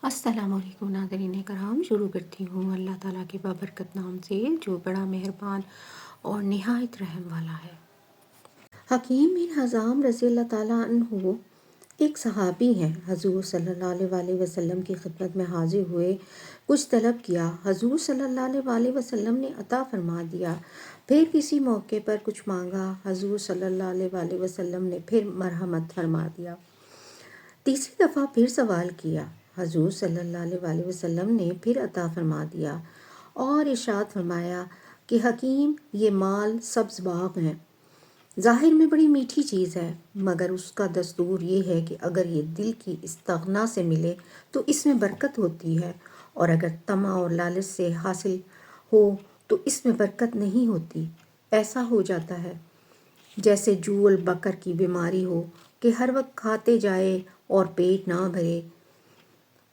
السلام علیکم ناظرین کرام، شروع کرتی ہوں اللہ تعالیٰ کے بابرکت نام سے جو بڑا مہربان اور نہایت رحم والا ہے۔ حکیم بن حزام رضی اللہ تعالیٰ عنہ ایک صحابی ہیں۔ حضور صلی اللہ علیہ وسلم کی خدمت میں حاضر ہوئے، کچھ طلب کیا، حضور صلی اللہ علیہ وسلم نے عطا فرما دیا۔ پھر کسی موقع پر کچھ مانگا، حضور صلی اللہ علیہ وسلم نے پھر مرحمت فرما دیا۔ تیسری دفعہ پھر سوال کیا، حضور صلی اللہ علیہ وسلم نے پھر عطا فرما دیا اور ارشاد فرمایا کہ حکیم، یہ مال سبز باغ ہیں، ظاہر میں بڑی میٹھی چیز ہے، مگر اس کا دستور یہ ہے کہ اگر یہ دل کی استغنا سے ملے تو اس میں برکت ہوتی ہے، اور اگر طمع اور لالچ سے حاصل ہو تو اس میں برکت نہیں ہوتی۔ ایسا ہو جاتا ہے جیسے جول بکر کی بیماری ہو کہ ہر وقت کھاتے جائے اور پیٹ نہ بھرے۔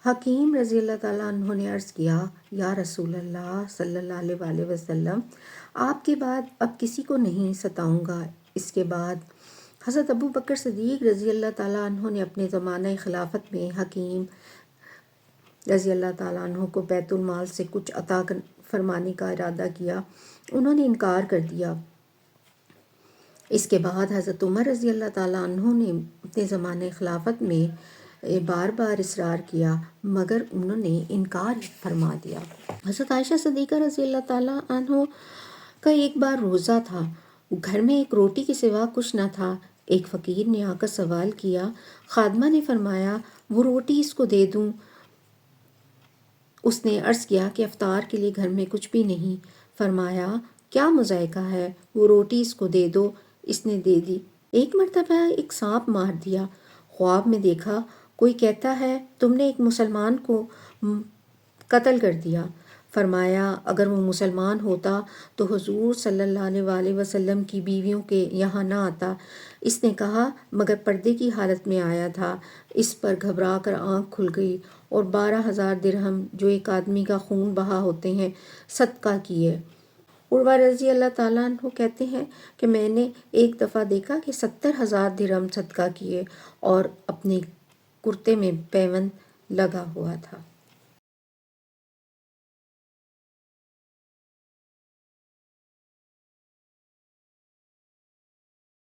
حکیم رضی اللہ تعالیٰ عنہ نے عرض کیا، یا رسول اللہ صلی اللہ علیہ وسلم، آپ کے بعد اب کسی کو نہیں ستاؤں گا۔ اس کے بعد حضرت ابو بکر صدیق رضی اللہ تعالیٰ عنہ نے اپنے زمانہ خلافت میں حکیم رضی اللہ تعالیٰ عنہ کو بیت المال سے کچھ عطا فرمانے کا ارادہ کیا، انہوں نے انکار کر دیا۔ اس کے بعد حضرت عمر رضی اللہ تعالیٰ عنہ نے اپنے زمانہ خلافت میں بار بار اصرار کیا، مگر انہوں نے انکار فرما دیا۔ حضرت عائشہ صدیقہ رضی اللہ تعالیٰ عنہ کا ایک بار روزہ تھا، گھر میں ایک روٹی کے سوا کچھ نہ تھا۔ ایک فقیر نے آ کر سوال کیا، خادمہ نے فرمایا وہ روٹی اس کو دے دوں۔ اس نے عرض کیا کہ افطار کے لیے گھر میں کچھ بھی نہیں۔ فرمایا کیا مذائقہ ہے، وہ روٹی اس کو دے دو۔ اس نے دے دی۔ ایک مرتبہ ایک سانپ مار دیا، خواب میں دیکھا کوئی کہتا ہے تم نے ایک مسلمان کو قتل کر دیا۔ فرمایا اگر وہ مسلمان ہوتا تو حضور صلی اللہ علیہ وسلم کی بیویوں کے یہاں نہ آتا۔ اس نے کہا مگر پردے کی حالت میں آیا تھا۔ اس پر گھبرا کر آنکھ کھل گئی اور 12,000 درہم جو ایک آدمی کا خون بہا ہوتے ہیں صدقہ کیے۔ عروہ رضی اللہ تعالیٰ عنہ کہتے ہیں کہ میں نے ایک دفعہ دیکھا کہ 70,000 درہم صدقہ کیے اور اپنے کرتے میں پیوند لگا ہوا تھا۔